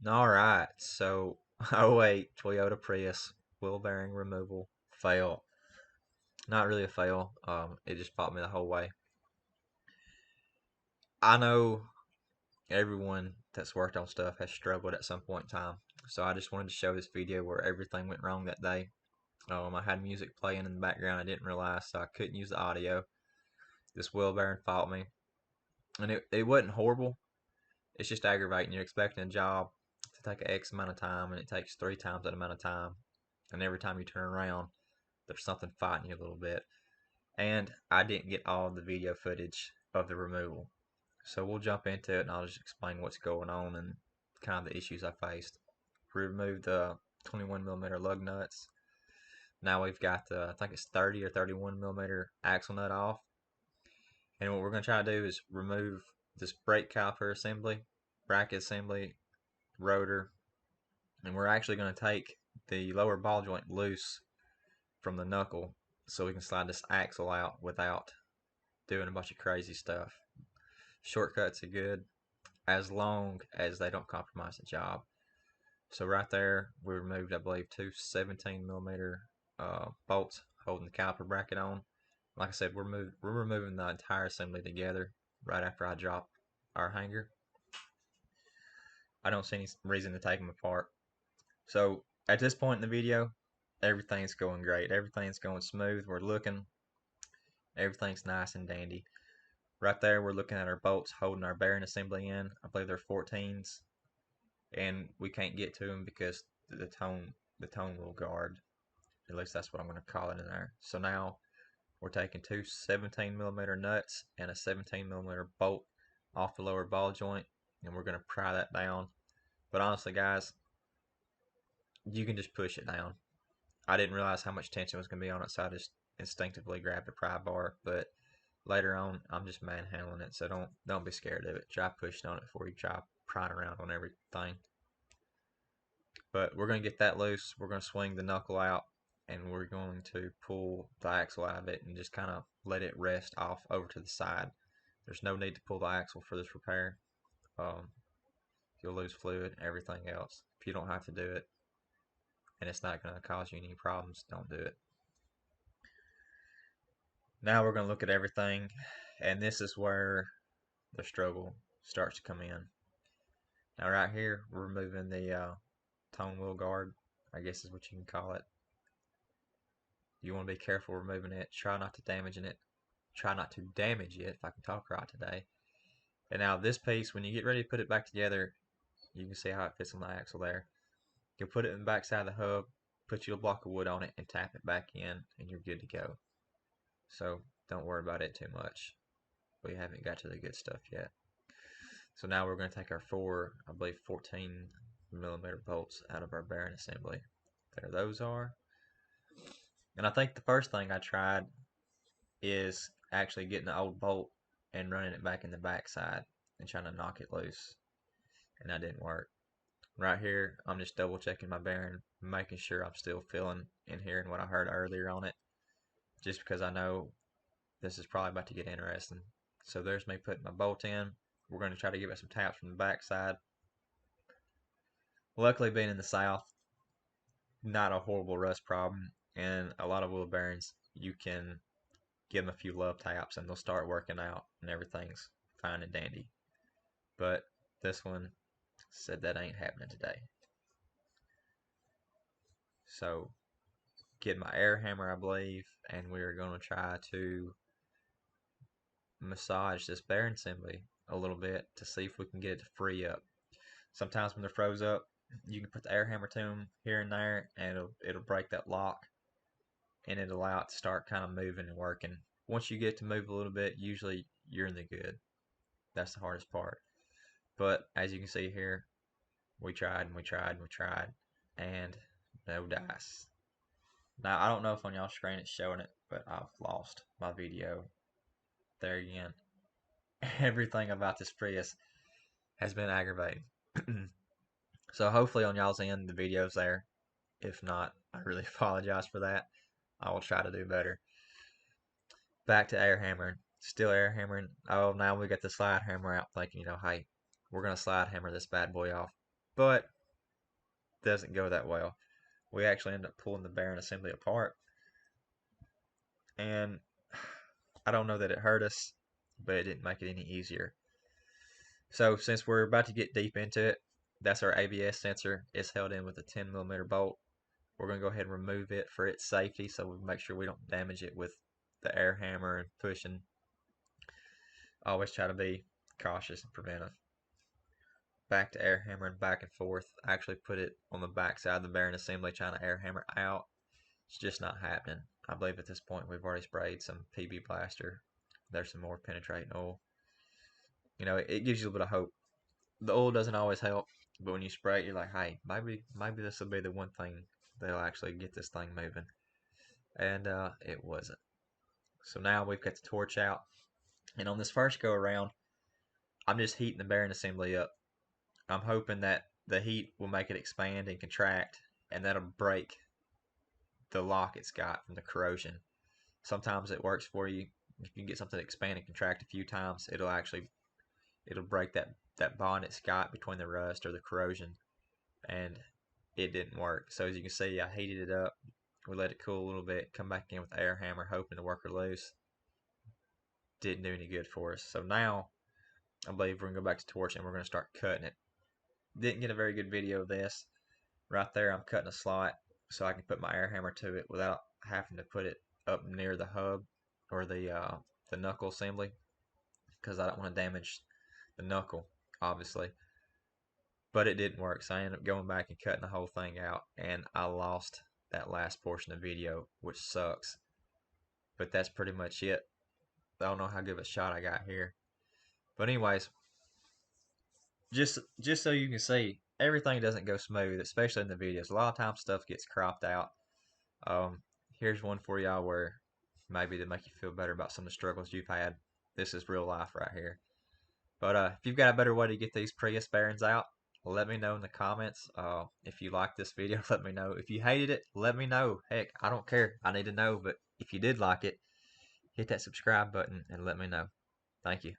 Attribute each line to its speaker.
Speaker 1: Alright, so oh wait, Toyota Prius wheel bearing removal fail. Not really a fail. It just popped me the whole way. I know everyone that's worked on stuff has struggled at some point in time, so I just wanted to show this video where everything went wrong that day. I had music playing in the background. I didn't realize, so I couldn't use the audio. This wheel bearing failed me, and it wasn't horrible. It's just aggravating. You're expecting a job to take an X amount of time, and it takes 3 times that amount of time. And every time you turn around, there's something fighting you a little bit. And I didn't get all the video footage of the removal. So we'll jump into it and I'll just explain what's going on and kind of the issues I faced. We removed the 21mm lug nuts. Now we've got the, I think it's 30 or 31mm axle nut off. And what we're going to try to do is remove this brake caliper assembly, bracket assembly, rotor, and we're actually going to take the lower ball joint loose from the knuckle so we can slide this axle out without doing a bunch of crazy stuff. Shortcuts are good as long as they don't compromise the job. So right there, we removed, I believe, two 17mm bolts holding the caliper bracket on. Like I said, we're removing the entire assembly together right after I drop our hanger. I don't see any reason to take them apart. So at this point in the video, everything's going great. Everything's going smooth. We're looking. Everything's nice and dandy. Right there, we're looking at our bolts holding our bearing assembly in. I believe they're 14s, and we can't get to them because the tone wheel guard. At least that's what I'm going to call it in there. So now we're taking two 17mm nuts and a 17mm bolt off the lower ball joint, and we're going to pry that down. But honestly, guys, you can just push it down. I didn't realize how much tension was going to be on it, so I just instinctively grabbed a pry bar. But later on, I'm just manhandling it, so don't be scared of it. Try pushing on it before you try prying around on everything. But we're going to get that loose. We're going to swing the knuckle out, and we're going to pull the axle out of it and just kind of let it rest off over to the side. There's no need to pull the axle for this repair. You'll lose fluid, everything else. If you don't have to do it, and it's not going to cause you any problems, don't do it. Now we're going to look at everything, and this is where the struggle starts to come in. Now right here, we're removing the tone wheel guard, I guess is what you can call it. You want to be careful removing it. Try not to damage it. Try not to damage it, if I can talk right today. And now this piece, when you get ready to put it back together, you can see how it fits on the axle there. You'll put it in the back side of the hub, put your block of wood on it, and tap it back in, and you're good to go. So don't worry about it too much. We haven't got to the good stuff yet. So now we're going to take our I believe 14mm bolts out of our bearing assembly. There those are. And I think the first thing I tried is actually getting the old bolt and running it back in the backside and trying to knock it loose. And that didn't work. Right here, I'm just double checking my bearing, making sure I'm still feeling and hearing what I heard earlier on it. Just because I know this is probably about to get interesting. So there's me putting my bolt in. We're going to try to give it some taps from the backside. Luckily, being in the south, not a horrible rust problem. And a lot of wheel bearings, you can give them a few love taps and they'll start working out and everything's fine and dandy. But this one said that ain't happening today. So get my air hammer, I believe, and we're going to try to massage this bearing assembly a little bit to see if we can get it to free up. Sometimes when they're froze up, you can put the air hammer to them here and there, and it'll break that lock, and it'll allow it to start kind of moving and working. Once you get to move a little bit, usually you're in the good. That's the hardest part. But as you can see here, we tried and we tried and we tried, and no dice. Now, I don't know if on y'all's screen it's showing it, but I've lost my video. There again. Everything about this Prius has been aggravating. So hopefully on y'all's end, the video's there. If not, I really apologize for that. I will try to do better. Back to air hammering. Still air hammering. Oh, now we got the slide hammer out thinking, hey, we're going to slide hammer this bad boy off. but doesn't go that well. We actually end up pulling the bearing assembly apart, and I don't know that it hurt us, but it didn't make it any easier. So since we're about to get deep into it, that's our ABS sensor. It's held in with a 10mm bolt. We're going to go ahead and remove it for its safety, so we make sure we don't damage it with the air hammer and pushing. Always try to be cautious and preventive. Back to air hammering back and forth. I actually put it on the back side of the bearing assembly trying to air hammer out. It's just not happening. I believe at this point we've already sprayed some PB Blaster. There's some more penetrating oil. You know, it gives you a little bit of hope. The oil doesn't always help, but when you spray it, you're like, hey, maybe this will be the one thing that'll actually get this thing moving. And it wasn't. So now we've got the torch out, and on this first go around, I'm just heating the bearing assembly up. I'm hoping that the heat will make it expand and contract, and that'll break the lock it's got from the corrosion. Sometimes it works for you. If you can get something to expand and contract a few times, it'll break that bond it's got between the rust or the corrosion, and it didn't work. So as you can see, I heated it up. We let it cool a little bit, come back in with the air hammer, hoping to work her loose. Didn't do any good for us. So now I believe we're gonna go back to torch and we're gonna start cutting it. Didn't get a very good video of this. Right there, I'm cutting a slot so I can put my air hammer to it without having to put it up near the hub or the knuckle assembly, because I don't want to damage the knuckle, obviously. But it didn't work, so I ended up going back and cutting the whole thing out, and I lost that last portion of the video, which sucks. But that's pretty much it. I don't know how good of a shot I got here. But anyways, just so you can see, everything doesn't go smooth, especially in the videos. A lot of times stuff gets cropped out. Here's one for y'all where maybe to make you feel better about some of the struggles you've had. This is real life right here. But if you've got a better way to get these Prius bearings out, let me know in the comments. If you liked this video, let me know. If you hated it, let me know. Heck, I don't care. I need to know. But if you did like it, hit that subscribe button and let me know. Thank you.